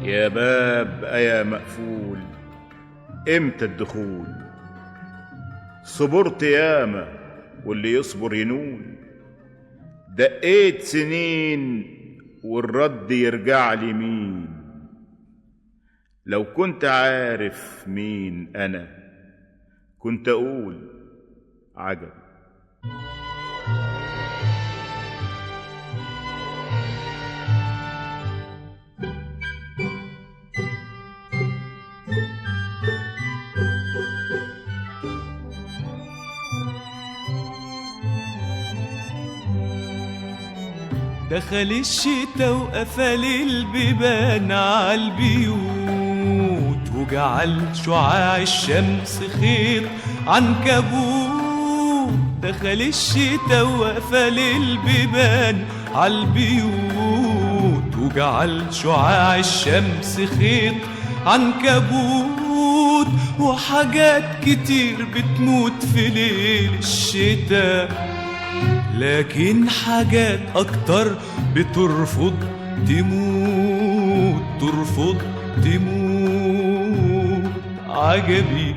يا باب أيا مقفول، امتى الدخول؟ صبرت ياما واللي يصبر ينول، دقيت سنين والرد يرجع لي مين؟ لو كنت عارف مين أنا كنت أقول عجب. دخل الشتا وقفل البيبان عالبيوت، وجعل شعاع الشمس خيط عنكبوت. دخل الشتا وقفل البيبان عالبيوت، وجعل شعاع الشمس خيط عنكبوت. وحاجات كتير بتموت في ليل الشتا، لكن حاجات أكتر بترفض تموت، ترفض تموت. عجبي